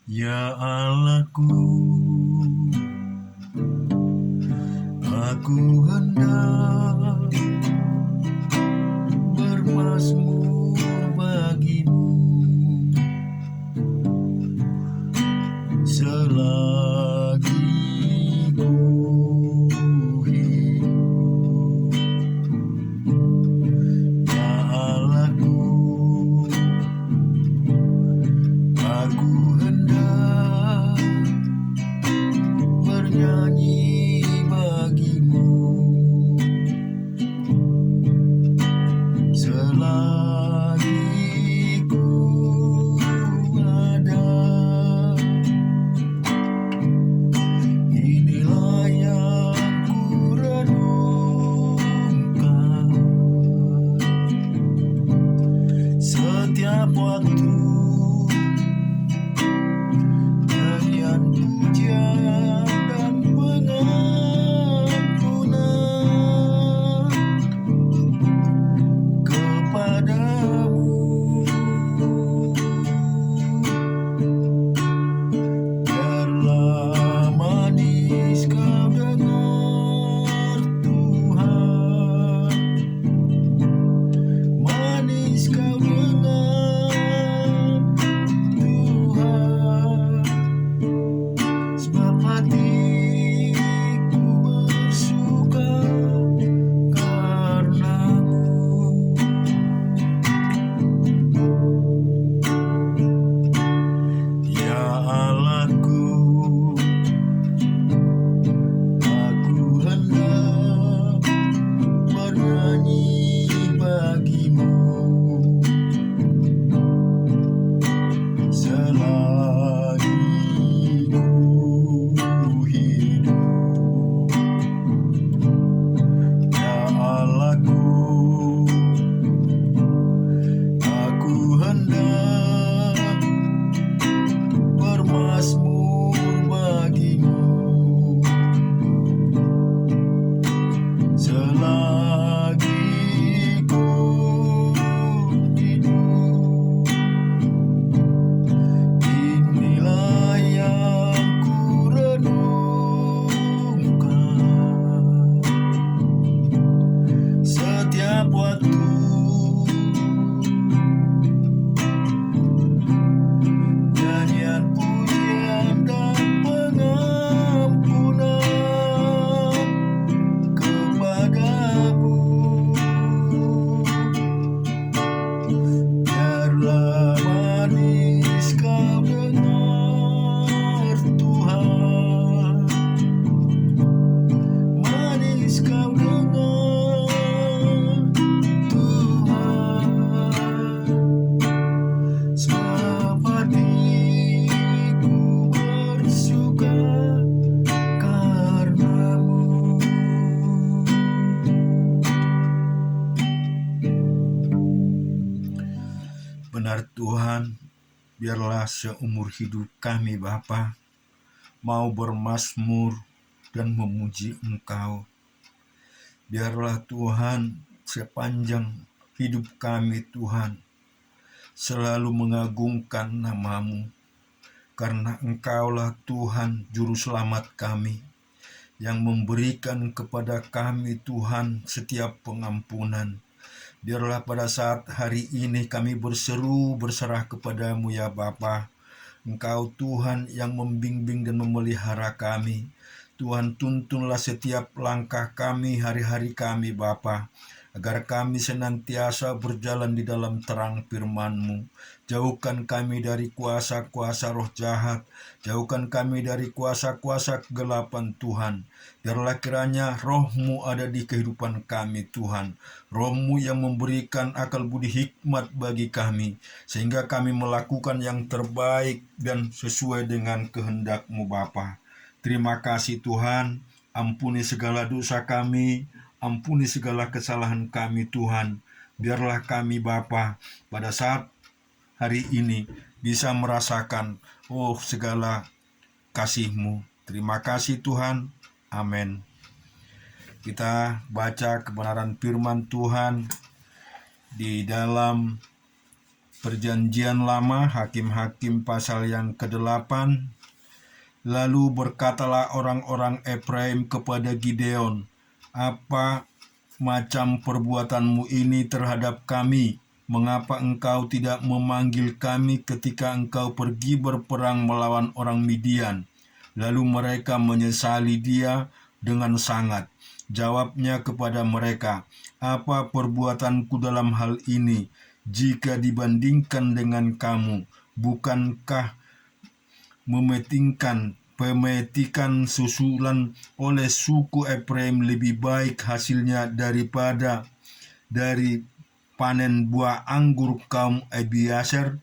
Ya Allahku, aku hendak bermazmur bagimu selagi ku hidup. Ya Allahku, aku hendak bernyanyi bagimu selagi ku ada. Inilah yang ku renungkan setiap waktu, nyanyian pujian dan pengampunan kepadamu. Biarlah manis kau dengar Tuhan, manis kau dengar Tuhan, sebab hatiku bersuka karenamu. Ya Allahku, aku hendak bernyanyi bagimu selagi ku hidup. Ya Allahku, aku hendak bermazmur bagimu selagi ku hidup. Inilah yang ku renungkan setiap waktu, nyanyian pujian dan pengampunan kepadamu. Biarlah manis kau dengar Tuhan, manis kau dengar Tuhan, sebab hatiku bersuka karenamu. Benar Tuhan, biarlah seumur hidup kami Bapa mau bermazmur dan memuji Engkau. Biarlah Tuhan sepanjang hidup kami Tuhan selalu mengagungkan nama-Mu, karena Engkaulah Tuhan Juru Selamat kami, yang memberikan kepada kami Tuhan setiap pengampunan. Biarlah pada saat hari ini kami berseru berserah kepadamu ya Bapa. Engkau Tuhan yang membimbing dan memelihara kami. Tuhan, tuntunlah setiap langkah kami, hari-hari kami Bapa, agar kami senantiasa berjalan di dalam terang firman-Mu. Jauhkan kami dari kuasa-kuasa roh jahat, jauhkan kami dari kuasa-kuasa kegelapan Tuhan. Biarlah kiranya Roh-Mu ada di kehidupan kami Tuhan, Roh-Mu yang memberikan akal budi hikmat bagi kami, sehingga kami melakukan yang terbaik dan sesuai dengan kehendak-Mu Bapa. Terima kasih Tuhan, ampuni segala dosa kami, ampuni segala kesalahan kami Tuhan. Biarlah kami Bapa pada saat hari ini bisa merasakan segala kasih-Mu. Terima kasih Tuhan. Amin. Kita baca kebenaran firman Tuhan di dalam Perjanjian Lama, Hakim-Hakim pasal yang ke-8. Lalu berkatalah orang-orang Efraim kepada Gideon, "Apa macam perbuatanmu ini terhadap kami? Mengapa engkau tidak memanggil kami ketika engkau pergi berperang melawan orang Midian?" Lalu mereka menyesali dia dengan sangat. Jawabnya kepada mereka, "Apa perbuatanku dalam hal ini jika dibandingkan dengan kamu? Bukankah pemetikan susulan oleh suku Efraim lebih baik hasilnya daripada dari panen buah anggur kaum Abiezer?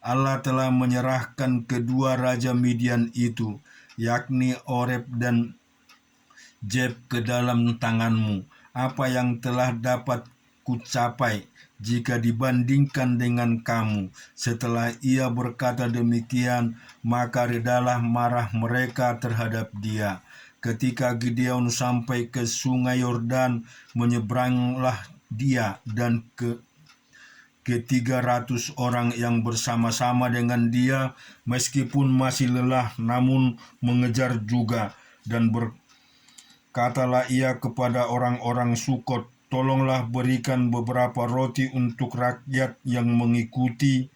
Allah telah menyerahkan kedua raja Midian itu, yakni Oreb dan Zeb, ke dalam tanganmu. Apa yang telah dapat kucapai jika dibandingkan dengan kamu?" Setelah ia berkata demikian, maka redalah marah mereka terhadap dia. Ketika Gideon sampai ke sungai Yordan, menyeberanglah dia dan ke 300 orang yang bersama-sama dengan dia, meskipun masih lelah namun mengejar juga, dan katalah ia kepada orang-orang Sukot, "Tolonglah berikan beberapa roti untuk rakyat yang mengikuti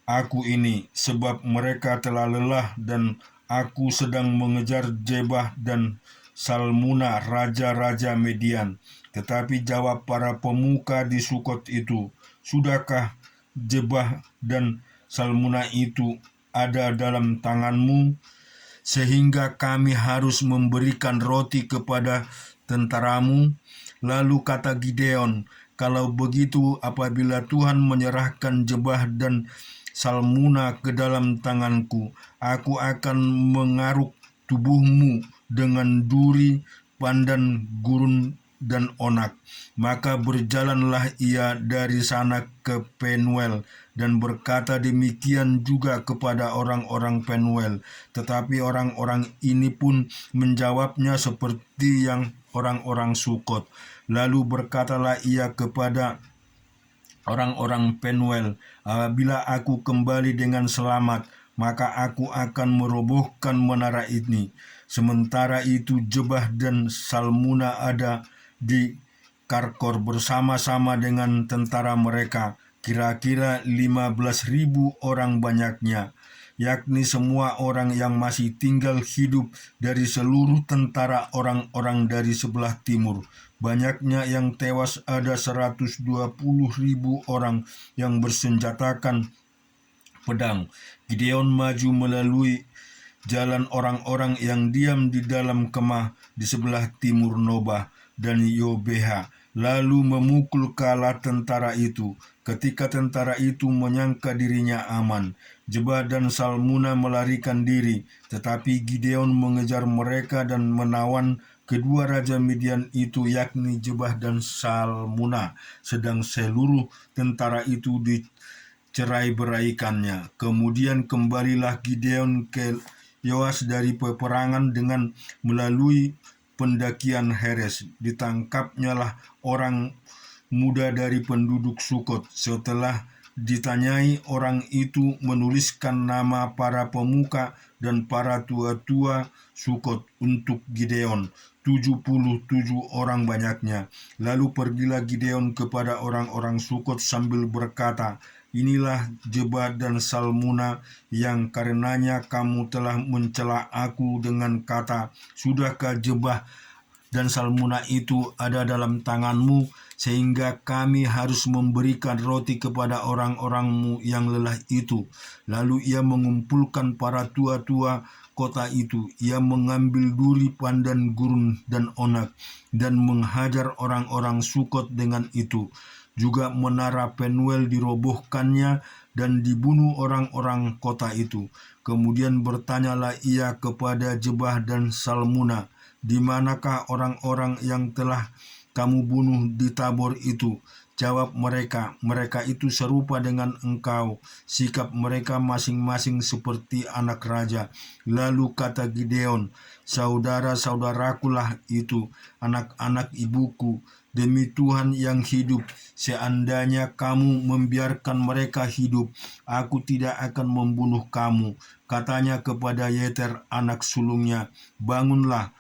aku ini, sebab mereka telah lelah dan aku sedang mengejar Zebah dan Salmuna, raja-raja Median." Tetapi jawab para pemuka di Sukot itu, "Sudahkah Zebah dan Salmuna itu ada dalam tanganmu, sehingga kami harus memberikan roti kepada tentaramu?" Lalu kata Gideon, "Kalau begitu, apabila Tuhan menyerahkan Zebah dan Salmuna ke dalam tanganku, aku akan mengaruk tubuhmu dengan duri, pandan, gurun, dan onak." Maka berjalanlah ia dari sana ke Penuel, dan berkata demikian juga kepada orang-orang Penuel. Tetapi orang-orang ini pun menjawabnya seperti yang orang-orang Sukot. Lalu berkatalah ia kepada orang-orang Penuel, "Apabila aku kembali dengan selamat, maka aku akan merobohkan menara ini." Sementara itu Zebah dan Salmuna ada di Karkor bersama-sama dengan tentara mereka, kira-kira 15.000 orang banyaknya, yakni semua orang yang masih tinggal hidup dari seluruh tentara orang-orang dari sebelah timur. Banyaknya yang tewas ada 120.000 orang yang bersenjatakan pedang. Gideon maju melalui jalan orang-orang yang diam di dalam kemah di sebelah timur Nobah dan Yobeha, lalu memukul kala tentara itu. Ketika tentara itu menyangka dirinya aman, Zebah dan Salmuna melarikan diri, tetapi Gideon mengejar mereka dan menawan kedua raja Midian itu, yakni Zebah dan Salmuna, sedang seluruh tentara itu dicerai-beraikannya. Kemudian kembalilah Gideon ke Yoas dari peperangan dengan melalui pendakian Heres. Ditangkapnya lah orang muda dari penduduk Sukot. Setelah ditanyai, orang itu menuliskan nama para pemuka dan para tua-tua Sukot untuk Gideon, 77 orang banyaknya. Lalu pergilah Gideon kepada orang-orang Sukot sambil berkata, "Inilah Zebah dan Salmuna yang karenanya kamu telah mencela aku dengan kata, 'Sudahkah Zebah dan Salmuna itu ada dalam tanganmu, sehingga kami harus memberikan roti kepada orang-orangmu yang lelah itu?' Lalu ia mengumpulkan para tua-tua kota itu. Ia mengambil duri, pandan, gurun, dan onak, dan menghajar orang-orang Sukot dengan itu. Juga menara Penuel dirobohkannya dan dibunuh orang-orang kota itu. Kemudian bertanyalah ia kepada Zebah dan Salmuna, 'Di manakah orang-orang yang telah kamu bunuh di Tabor itu?' Jawab mereka, 'Mereka itu serupa dengan engkau, sikap mereka masing-masing seperti anak raja.' Lalu kata Gideon, 'Saudara-saudarakulah itu, anak-anak ibuku, demi Tuhan yang hidup, seandainya kamu membiarkan mereka hidup, aku tidak akan membunuh kamu. Katanya kepada Yeter anak sulungnya, bangunlah,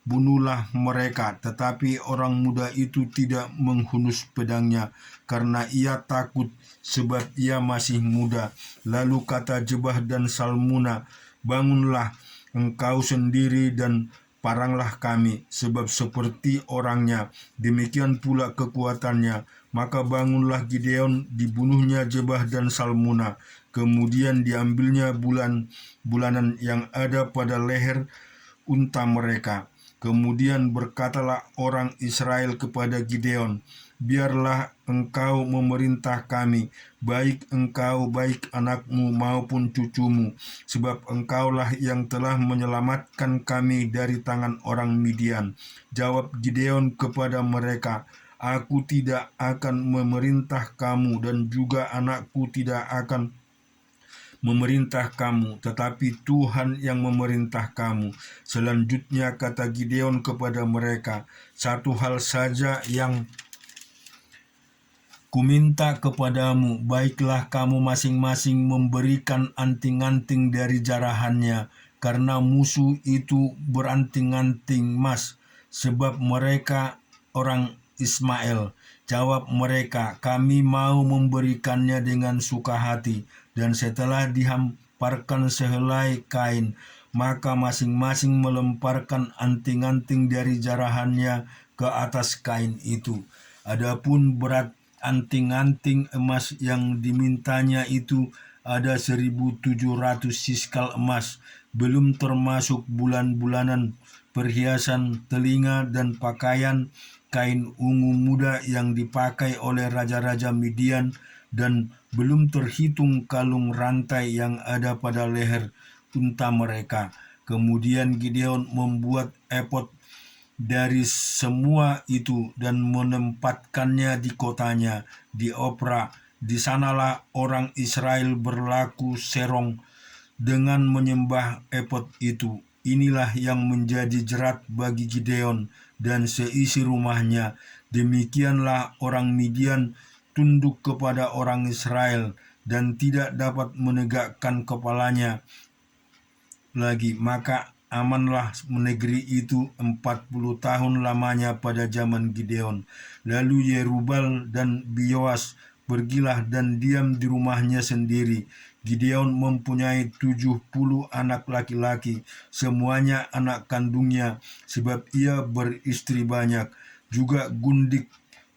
bunuhlah mereka. Tetapi orang muda itu tidak menghunus pedangnya, karena ia takut sebab ia masih muda. Lalu kata Jebah dan Salmuna, bangunlah engkau sendiri dan paranglah kami, sebab seperti orangnya, demikian pula kekuatannya. Maka bangunlah Gideon, dibunuhnya Jebah dan Salmuna. Kemudian diambilnya bulanan yang ada pada leher unta mereka. Kemudian berkatalah orang Israel kepada Gideon, biarlah engkau memerintah kami, baik engkau, baik anakmu maupun cucumu, sebab engkaulah yang telah menyelamatkan kami dari tangan orang Midian. Jawab Gideon kepada mereka, aku tidak akan memerintah kamu dan juga anakku tidak akan memerintah kamu, tetapi Tuhan yang memerintah kamu. Selanjutnya kata Gideon kepada mereka, satu hal saja yang kuminta kepadamu, baiklah kamu masing-masing memberikan anting-anting dari jarahannya, karena musuh itu beranting-anting emas, sebab mereka orang Ismail. Jawab mereka, kami mau memberikannya dengan suka hati. Dan setelah dihamparkan sehelai kain, maka masing-masing melemparkan anting-anting dari jarahannya ke atas kain itu. Adapun berat anting-anting emas yang dimintanya itu ada 1.700 siskal emas, belum termasuk bulan-bulanan, perhiasan telinga dan pakaian kain ungu muda yang dipakai oleh raja-raja Midian, dan belum terhitung kalung rantai yang ada pada leher unta mereka. Kemudian Gideon membuat efod dari semua itu dan menempatkannya di kotanya, di Opra. Di sanalah orang Israel berlaku serong dengan menyembah efod itu. Inilah yang menjadi jerat bagi Gideon dan seisi rumahnya. Demikianlah orang Midian tunduk kepada orang Israel dan tidak dapat menegakkan kepalanya lagi. Maka amanlah negeri itu 40 tahun lamanya pada zaman Gideon. Lalu Yerubal dan Bioas pergilah dan diam di rumahnya sendiri. Gideon mempunyai 70 anak laki-laki, semuanya anak kandungnya, sebab ia beristri banyak. Juga Gundik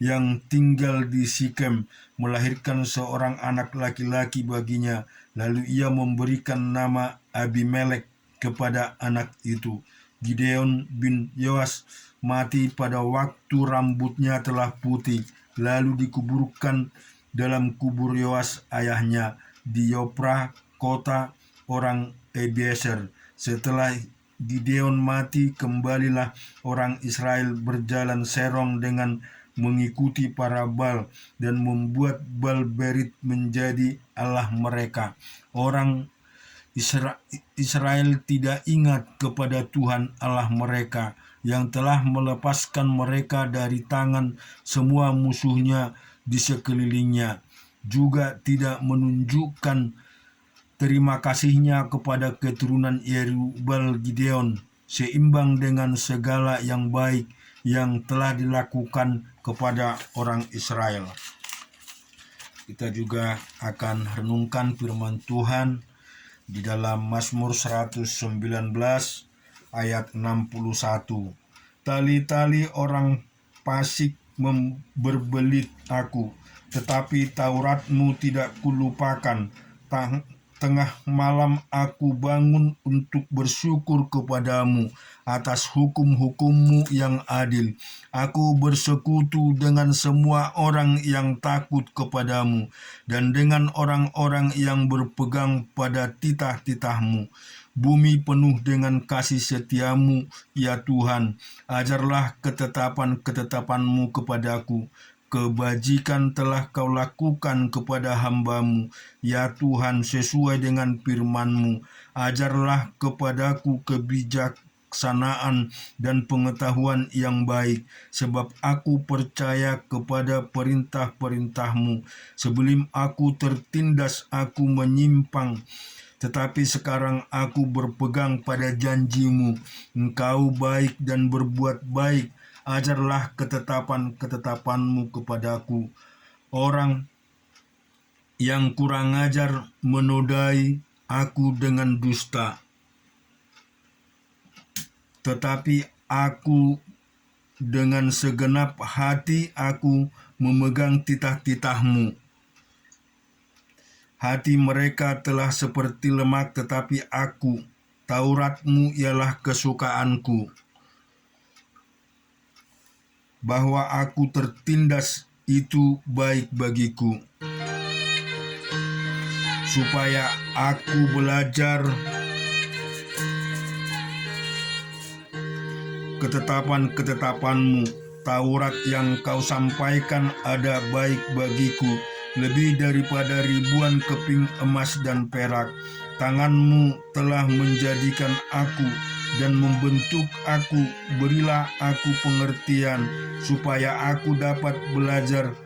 yang tinggal di Sikem melahirkan seorang anak laki-laki baginya. Lalu ia memberikan nama Abimelek kepada anak itu. Gideon bin Yoas mati pada waktu rambutnya telah putih, lalu dikuburkan dalam kubur Yoas ayahnya di Yopra, kota orang Ebiezer. Setelah Gideon mati, kembalilah orang Israel berjalan serong dengan mengikuti para Baal dan membuat Baal Berit menjadi Allah mereka. Orang Israel tidak ingat kepada Tuhan Allah mereka yang telah melepaskan mereka dari tangan semua musuhnya di sekelilingnya. Juga tidak menunjukkan terima kasihnya kepada keturunan Yerubal Gideon, seimbang dengan segala yang baik yang telah dilakukan kepada orang Israel. Kita juga akan renungkan firman Tuhan di dalam Mazmur 119 ayat 61. Tali-tali orang fasik berbelit aku, tetapi Tauratmu tidak kulupakan. Tengah malam aku bangun untuk bersyukur kepadamu atas hukum-hukummu yang adil. Aku bersekutu dengan semua orang yang takut kepadamu dan dengan orang-orang yang berpegang pada titah-titahmu. Bumi penuh dengan kasih setiamu, ya Tuhan. Ajarlah ketetapan-ketetapanmu kepadaku. Kebajikan telah kau lakukan kepada hamba-Mu, ya Tuhan, sesuai dengan firman-Mu. Ajarlah kepadaku kebijaksanaan dan pengetahuan yang baik, sebab aku percaya kepada perintah-perintah-Mu. Sebelum aku tertindas, aku menyimpang, tetapi sekarang aku berpegang pada janji-Mu. Engkau baik dan berbuat baik. Ajarlah ketetapan-ketetapan-Mu kepadaku. Orang yang kurang ajar menodai aku dengan dusta, tetapi aku dengan segenap hati aku memegang titah-titah-Mu. Hati mereka telah seperti lemak, tetapi aku, Taurat-Mu ialah kesukaanku. Bahwa aku tertindas itu baik bagiku, supaya aku belajar ketetapan-ketetapan-Mu. Taurat yang Kau sampaikan ada baik bagiku, lebih daripada ribuan keping emas dan perak. Tangan-Mu telah menjadikan aku dan membentuk aku. Berilah aku pengertian, supaya aku dapat belajar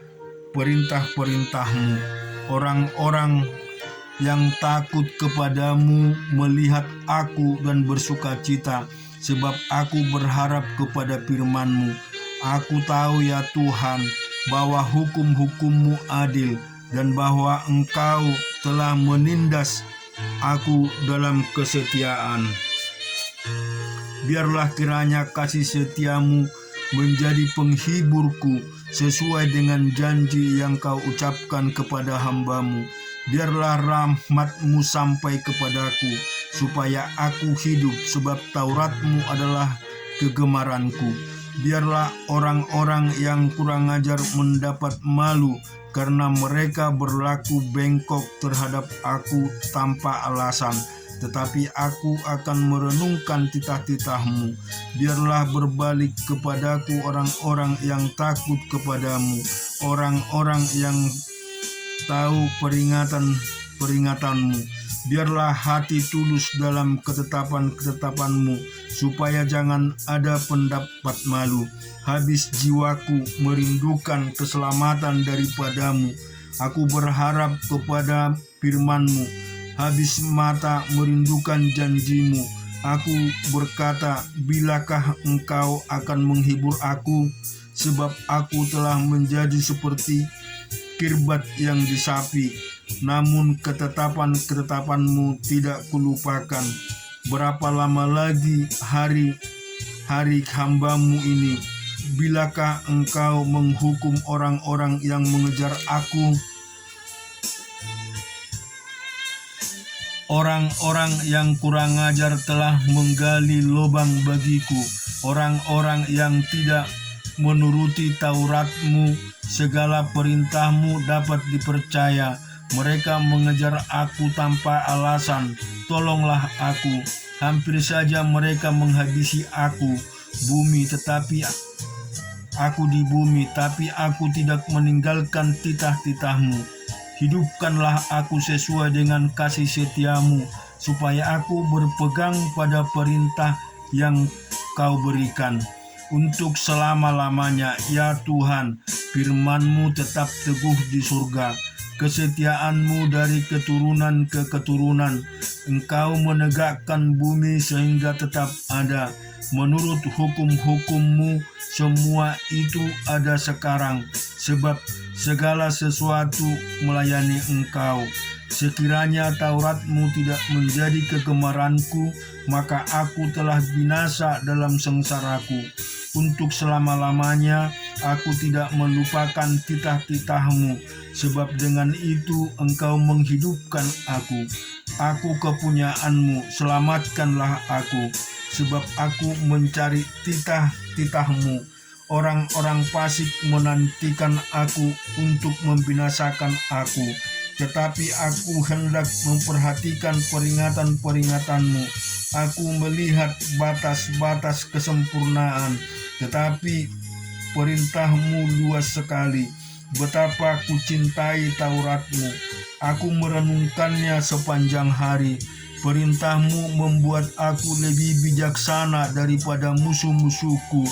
perintah-perintah-Mu. Orang-orang yang takut kepadamu melihat aku dan bersuka cita, sebab aku berharap kepada firman-Mu. Aku tahu ya Tuhan, bahwa hukum-hukum-Mu adil, dan bahwa Engkau telah menindas aku dalam kesetiaan. Biarlah kiranya kasih setia-Mu menjadi penghiburku, sesuai dengan janji yang Kau ucapkan kepada hamba-Mu. Biarlah rahmat-Mu sampai kepadaku, supaya aku hidup, sebab Taurat-Mu adalah kegemaranku. Biarlah orang-orang yang kurang ajar mendapat malu, karena mereka berlaku bengkok terhadap aku tanpa alasan. Tetapi aku akan merenungkan titah-titah-Mu. Biarlah berbalik kepadaku orang-orang yang takut kepadamu, orang-orang yang tahu peringatan-mu. Biarlah hati tulus dalam ketetapan-ketetapan-Mu, supaya jangan ada pendapat malu. Habis jiwaku merindukan keselamatan daripada-Mu. Aku berharap kepada firman-Mu. Habis mata merindukan janji-Mu. Aku berkata, bilakah Engkau akan menghibur aku? Sebab aku telah menjadi seperti kirbat yang disapi, namun ketetapan-ketetapan-Mu tidak kulupakan. Berapa lama lagi hari hamba-Mu ini? Bilakah Engkau menghukum orang-orang yang mengejar aku? Orang-orang yang kurang ajar telah menggali lubang bagiku. Orang-orang yang tidak menuruti Taurat-Mu, segala perintah-Mu dapat dipercaya. Mereka mengejar aku tanpa alasan. Tolonglah aku. Hampir saja mereka menghabisi aku. Aku di bumi, tapi aku tidak meninggalkan titah-titah-Mu. Hidupkanlah aku sesuai dengan kasih setia-Mu, supaya aku berpegang pada perintah yang Kau berikan untuk selama-lamanya. Ya Tuhan, firman-Mu tetap teguh di surga, kesetiaan-Mu dari keturunan ke keturunan. Engkau menegakkan bumi sehingga tetap ada. Menurut hukum-hukum-Mu, semua itu ada sekarang, sebab segala sesuatu melayani Engkau. Sekiranya Taurat-Mu tidak menjadi kegemaranku, maka aku telah binasa dalam sengsaraku. Untuk selama-lamanya aku tidak melupakan titah-titah-Mu, sebab dengan itu Engkau menghidupkan aku. Aku kepunyaan-Mu, selamatkanlah aku, sebab aku mencari titah-titah-Mu. Orang-orang fasik menantikan aku untuk membinasakan aku, tetapi aku hendak memperhatikan peringatan-peringatan-Mu. Aku melihat batas-batas kesempurnaan, tetapi perintah-Mu luas sekali. Betapa ku cintai Taurat-Mu. Aku merenungkannya sepanjang hari. Perintahmu membuat aku lebih bijaksana daripada musuh-musuhku,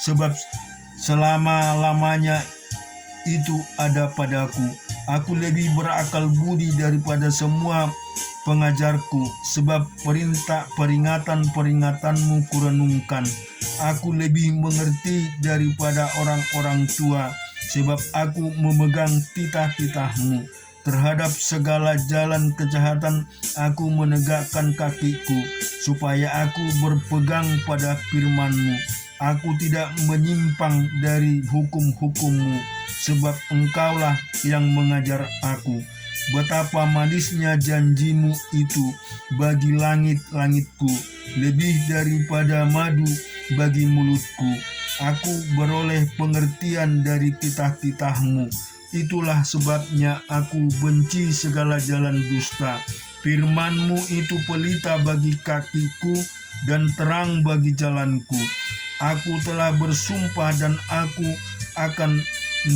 sebab selama-lamanya itu ada padaku. Aku lebih berakal budi daripada semua pengajarku, sebab peringatan-peringatanmu kurenungkan. Aku lebih mengerti daripada orang-orang tua, sebab aku memegang titah-titahmu. Terhadap segala jalan kejahatan aku menegakkan kakiku, supaya aku berpegang pada firman-Mu. Aku tidak menyimpang dari hukum-hukum-Mu, sebab Engkaulah yang mengajar aku. Betapa manisnya janji-Mu itu bagi langit-langitku, lebih daripada madu bagi mulutku. Aku beroleh pengertian dari titah-titah-Mu. Itulah sebabnya aku benci segala jalan dusta. Firman-Mu itu pelita bagi kakiku dan terang bagi jalanku. Aku telah bersumpah dan aku akan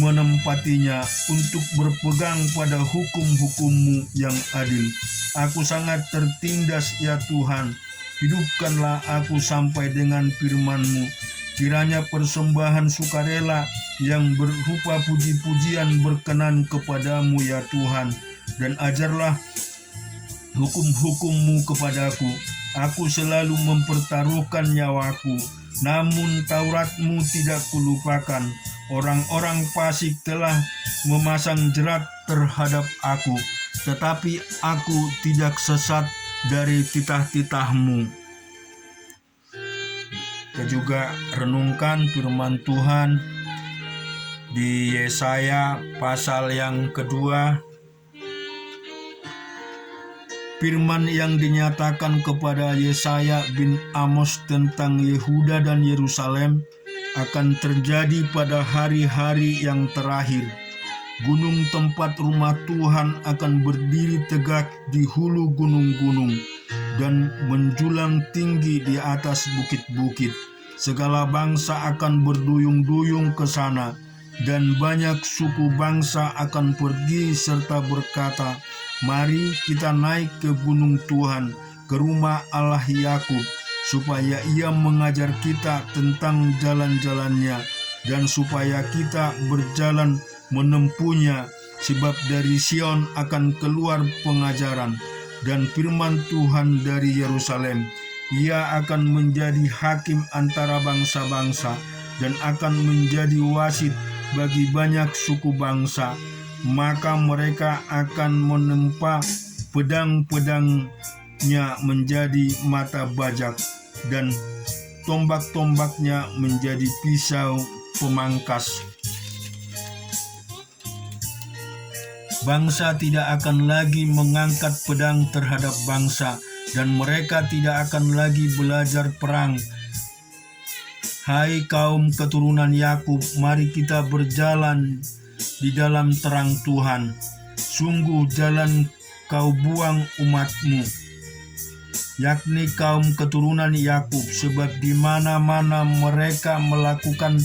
menempatinya untuk berpegang pada hukum-hukum-Mu yang adil. Aku sangat tertindas ya Tuhan. Hidupkanlah aku sampai dengan firman-Mu. Kiranya persembahan sukarela yang berupa puji-pujian berkenan kepadamu ya Tuhan, dan ajarlah hukum-hukum-Mu kepadaku. Aku selalu mempertaruhkan nyawaku, namun Taurat-Mu tidak kulupakan. Orang-orang fasik telah memasang jerat terhadap aku, tetapi aku tidak sesat dari titah-titah-Mu. Kita juga renungkan firman Tuhan di Yesaya pasal yang kedua. Firman yang dinyatakan kepada Yesaya bin Amos tentang Yehuda dan Yerusalem akan terjadi pada hari-hari yang terakhir. Gunung tempat rumah Tuhan akan berdiri tegak di hulu gunung-gunung dan menjulang tinggi di atas bukit-bukit. Segala bangsa akan berduyung-duyung ke sana, dan banyak suku bangsa akan pergi serta berkata, "Mari kita naik ke gunung Tuhan, ke rumah Allah Yakub, supaya Ia mengajar kita tentang jalan-jalannya, dan supaya kita berjalan menempuhnya, sebab dari Sion akan keluar pengajaran, dan firman Tuhan dari Yerusalem. Ia akan menjadi hakim antara bangsa-bangsa, dan akan menjadi wasit bagi banyak suku bangsa. Maka mereka akan menempa pedang-pedangnya menjadi mata bajak, dan tombak-tombaknya menjadi pisau pemangkas. Bangsa tidak akan lagi mengangkat pedang terhadap bangsa, dan mereka tidak akan lagi belajar perang. Hai kaum keturunan Yakub, mari kita berjalan di dalam terang Tuhan. Sungguh jalan kau buang umat-Mu, yakni kaum keturunan Yakub, sebab di mana-mana mereka melakukan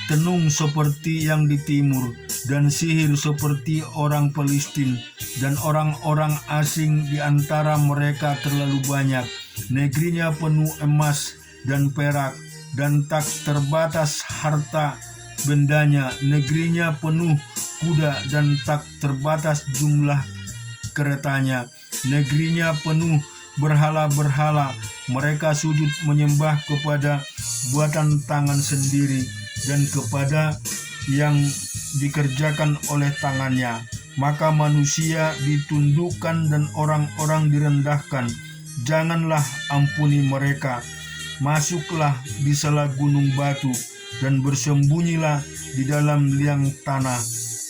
tenung seperti yang di timur, dan sihir seperti orang Palestin, dan orang-orang asing di antara mereka terlalu banyak. Negerinya penuh emas dan perak, dan tak terbatas harta bendanya. Negerinya penuh kuda dan tak terbatas jumlah keretanya. Negerinya penuh berhala-berhala. Mereka sujud menyembah kepada buatan tangan sendiri dan kepada yang dikerjakan oleh tangannya. Maka manusia ditundukkan dan orang-orang direndahkan. Janganlah ampuni mereka. Masuklah di sela gunung batu dan bersembunyilah di dalam liang tanah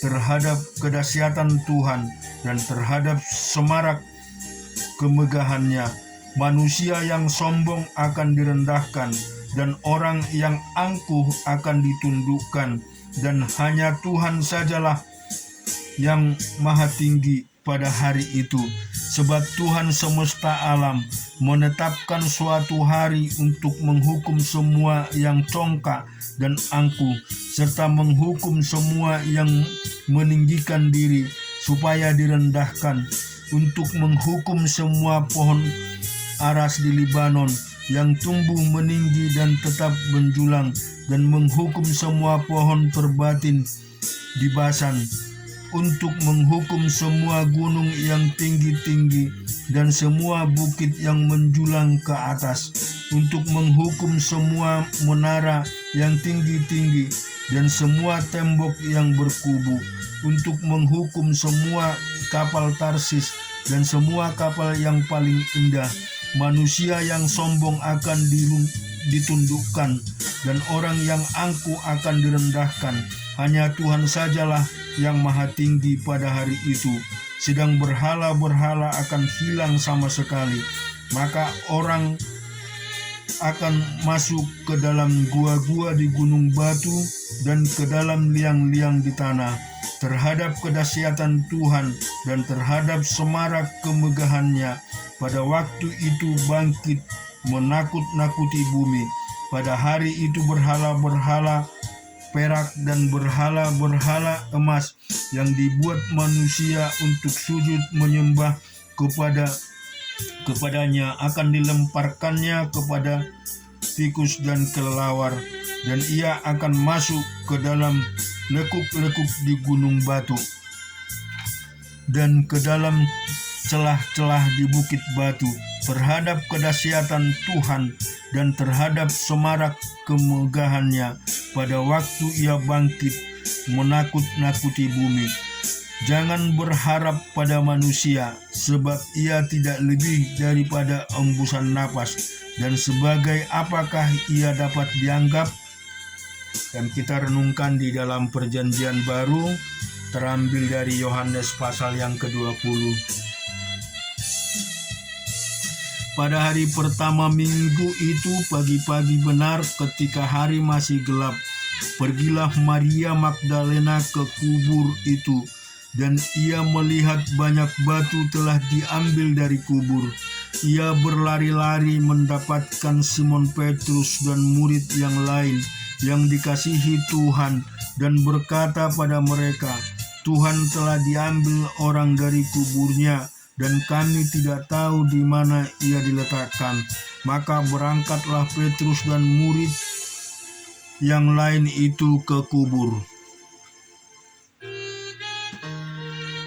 terhadap kedahsyatan Tuhan dan terhadap semarak kemegahannya. Manusia yang sombong akan direndahkan, dan orang yang angkuh akan ditundukkan, dan hanya Tuhan sajalah yang maha tinggi pada hari itu. Sebab Tuhan semesta alam menetapkan suatu hari untuk menghukum semua yang congkak dan angkuh, serta menghukum semua yang meninggikan diri supaya direndahkan, untuk menghukum semua pohon aras di Libanon yang tumbuh meninggi dan tetap menjulang, dan menghukum semua pohon perbatin di Basan, untuk menghukum semua gunung yang tinggi-tinggi dan semua bukit yang menjulang ke atas, untuk menghukum semua menara yang tinggi-tinggi dan semua tembok yang berkubu, untuk menghukum semua kapal Tarsis dan semua kapal yang paling indah. Manusia yang sombong akan ditundukkan, dan orang yang angkuh akan direndahkan. Hanya Tuhan sajalah yang maha tinggi pada hari itu, sedang berhala-berhala akan hilang sama sekali. Maka orang akan masuk ke dalam gua-gua di gunung batu dan ke dalam liang-liang di tanah, terhadap kedahsyatan Tuhan dan terhadap semarak kemegahannya. Pada waktu itu bangkit menakut-nakuti bumi. Pada hari itu berhala-berhala perak dan berhala-berhala emas yang dibuat manusia untuk sujud menyembah kepadanya akan dilemparkannya kepada tikus dan kelelawar, dan ia akan masuk ke dalam lekuk-lekuk di gunung batu dan ke dalam celah-celah di bukit batu, terhadap kedahsyatan Tuhan dan terhadap semarak kemegahannya pada waktu ia bangkit menakut-nakuti bumi. Jangan berharap pada manusia, sebab ia tidak lebih daripada embusan napas, dan sebagai apakah ia dapat dianggap? Dan kita renungkan di dalam Perjanjian Baru, terambil dari Yohanes pasal yang ke-20. Pada hari pertama minggu itu, pagi-pagi benar ketika hari masih gelap, pergilah Maria Magdalena ke kubur itu, dan ia melihat banyak batu telah diambil dari kubur. Ia berlari-lari mendapatkan Simon Petrus dan murid yang lain yang dikasihi Tuhan, dan berkata pada mereka, "Tuhan telah diambil orang dari kuburnya, dan kami tidak tahu di mana ia diletakkan." Maka berangkatlah Petrus dan murid yang lain itu ke kubur.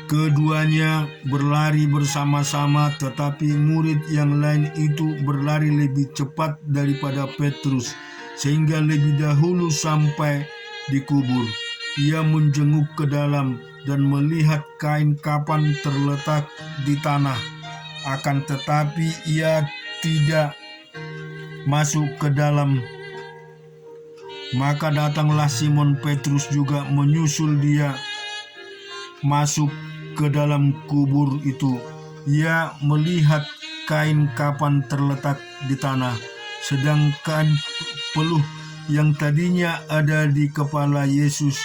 Keduanya berlari bersama-sama, tetapi murid yang lain itu berlari lebih cepat daripada Petrus, sehingga lebih dahulu sampai di kubur. Ia menjenguk ke dalam dan melihat kain kapan terletak di tanah, akan tetapi ia tidak masuk ke dalam. Maka datanglah Simon Petrus juga menyusul dia masuk ke dalam kubur itu. Ia melihat kain kapan terletak di tanah, sedangkan peluh yang tadinya ada di kepala Yesus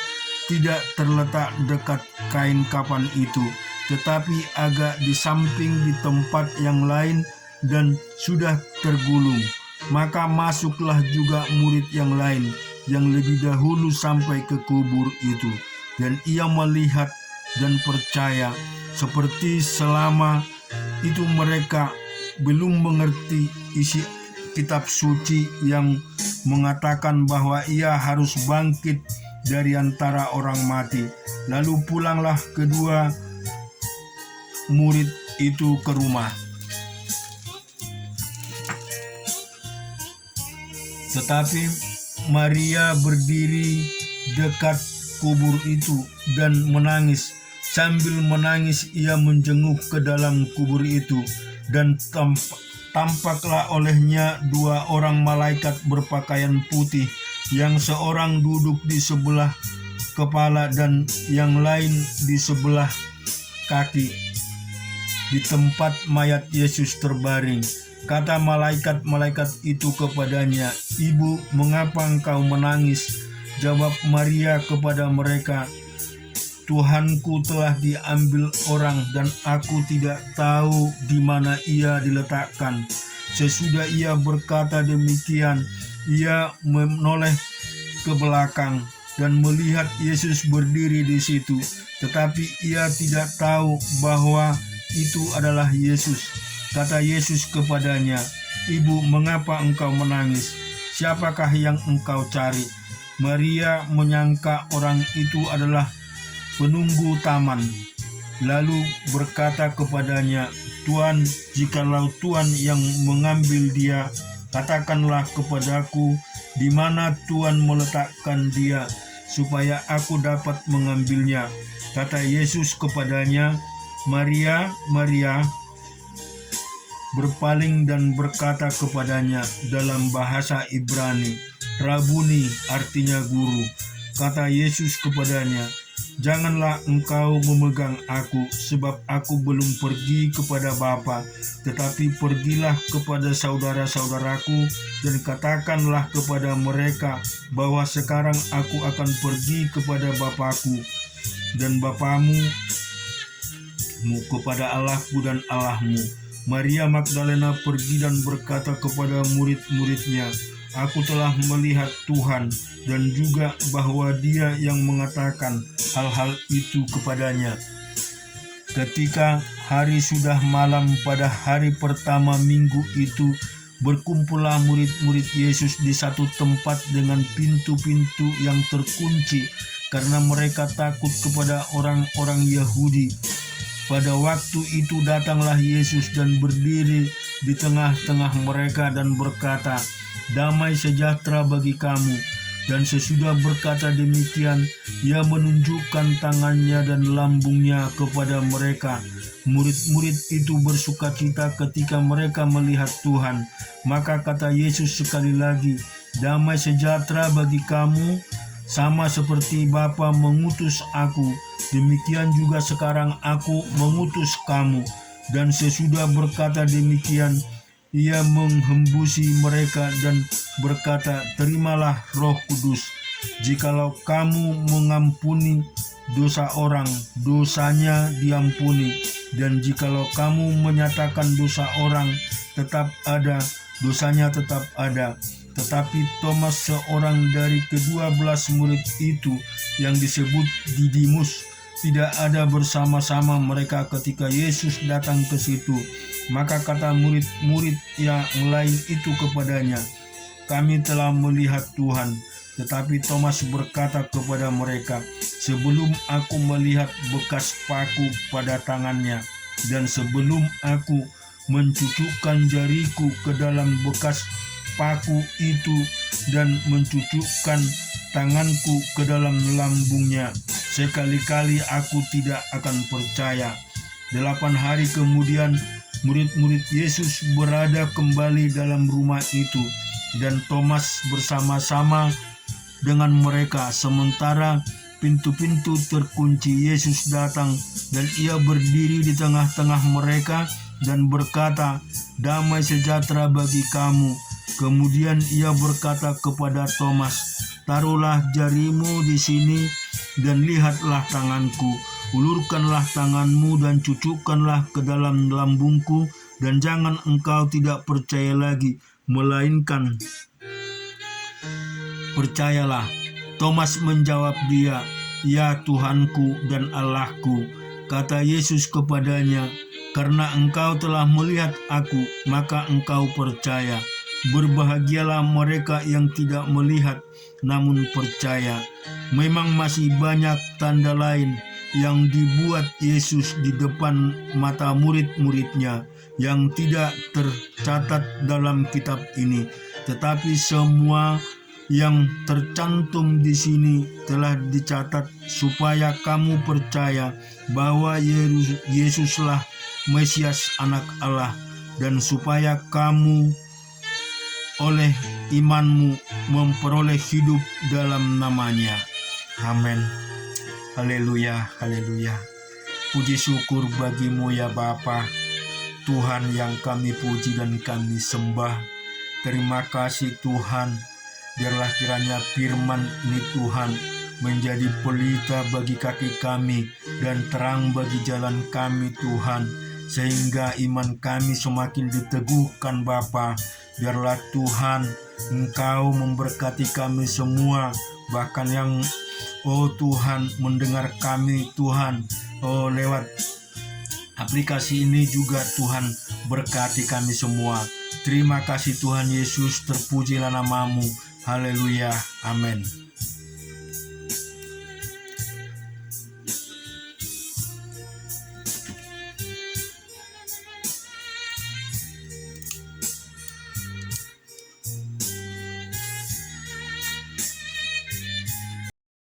tidak terletak dekat kain kapan itu, tetapi agak di samping di tempat yang lain dan sudah tergulung. Maka masuklah juga murid yang lain yang lebih dahulu sampai ke kubur itu, dan ia melihat dan percaya, seperti selama itu mereka belum mengerti isi kitab suci yang mengatakan bahwa ia harus bangkit dari antara orang mati. Lalu pulanglah kedua murid itu ke rumah. Tetapi Maria berdiri dekat kubur itu dan menangis. Sambil menangis ia menjenguk ke dalam kubur itu, dan tampaklah olehnya dua orang malaikat berpakaian putih, yang seorang duduk di sebelah kepala dan yang lain di sebelah kaki, di tempat mayat Yesus terbaring. Kata malaikat-malaikat itu kepadanya, "Ibu, mengapa engkau menangis?" Jawab Maria kepada mereka, "Tuhanku telah diambil orang, dan aku tidak tahu di mana ia diletakkan." Sesudah ia berkata demikian, ia menoleh ke belakang dan melihat Yesus berdiri di situ, tetapi ia tidak tahu bahwa itu adalah Yesus. Kata Yesus kepadanya, "Ibu, mengapa engkau menangis? Siapakah yang engkau cari?" Maria menyangka orang itu adalah penunggu taman, lalu berkata kepadanya, "Tuan, jikalau Tuan yang mengambil dia, katakanlah kepadaku di mana Tuan meletakkan dia, supaya aku dapat mengambilnya." Kata Yesus kepadanya, "Maria, Maria." Berpaling dan berkata kepadanya dalam bahasa Ibrani, "Rabuni," artinya guru. Kata Yesus kepadanya, "Janganlah engkau memegang aku, sebab aku belum pergi kepada Bapa, tetapi pergilah kepada saudara-saudaraku dan katakanlah kepada mereka bahwa sekarang aku akan pergi kepada Bapakku dan Bapamu, kepada Allahku dan Allahmu." Maria Magdalena pergi dan berkata kepada murid-muridnya, "Aku telah melihat Tuhan," dan juga bahwa Dia yang mengatakan hal-hal itu kepadanya. Ketika hari sudah malam pada hari pertama minggu itu, berkumpullah murid-murid Yesus di satu tempat dengan pintu-pintu yang terkunci, karena mereka takut kepada orang-orang Yahudi. Pada waktu itu datanglah Yesus dan berdiri di tengah-tengah mereka dan berkata, "Damai sejahtera bagi kamu." Dan sesudah berkata demikian, Ia menunjukkan tangannya dan lambungnya kepada mereka. Murid-murid itu bersukacita ketika mereka melihat Tuhan. Maka kata Yesus sekali lagi, "Damai sejahtera bagi kamu. Sama seperti Bapa mengutus aku, demikian juga sekarang aku mengutus kamu." Dan sesudah berkata demikian, Ia menghembusi mereka dan berkata, "Terimalah Roh Kudus. Jikalau kamu mengampuni dosa orang, dosanya diampuni. Dan jikalau kamu menyatakan dosa orang, dosanya tetap ada." Tetapi Thomas, seorang dari ke-12 murid itu yang disebut Didimus, tidak ada bersama-sama mereka ketika Yesus datang ke situ. Maka kata murid-murid yang lain itu kepadanya, "Kami telah melihat Tuhan." Tetapi Thomas berkata kepada mereka, "Sebelum aku melihat bekas paku pada tangannya, dan sebelum aku mencucukkan jariku ke dalam bekas paku itu dan mencucukkan tanganku ke dalam lambungnya, sekali-kali aku tidak akan percaya." 8 hari kemudian, murid-murid Yesus berada kembali dalam rumah itu, dan Thomas bersama-sama dengan mereka. Sementara pintu-pintu terkunci, Yesus datang dan Ia berdiri di tengah-tengah mereka dan berkata, "Damai sejahtera bagi kamu." Kemudian Ia berkata kepada Thomas, "Taruhlah jarimu di sini dan lihatlah tanganku. Ulurkanlah tanganmu dan cucukkanlah ke dalam lambungku, dan jangan engkau tidak percaya lagi, melainkan percayalah." Thomas menjawab dia, "Ya Tuhanku dan Allahku." Kata Yesus kepadanya, "Karena engkau telah melihat aku, maka engkau percaya. Berbahagialah mereka yang tidak melihat namun percaya." Memang masih banyak tanda lain yang dibuat Yesus di depan mata murid-muridnya yang tidak tercatat dalam kitab ini. Tetapi semua yang tercantum di sini telah dicatat supaya kamu percaya bahwa Yesuslah Mesias, Anak Allah, dan supaya kamu oleh imanmu memperoleh hidup dalam namanya. Amin. Haleluya, haleluya. Puji syukur bagimu ya Bapa, Tuhan yang kami puji dan kami sembah. Terima kasih Tuhan. Biarlah kiranya firman ini Tuhan menjadi pelita bagi kaki kami dan terang bagi jalan kami Tuhan, sehingga iman kami semakin diteguhkan Bapa. Biarlah Tuhan Engkau memberkati kami semua, bahkan yang Tuhan mendengar kami Tuhan lewat aplikasi ini juga Tuhan berkati kami semua. Terima kasih Tuhan Yesus, terpujilah namamu. Haleluya, amin.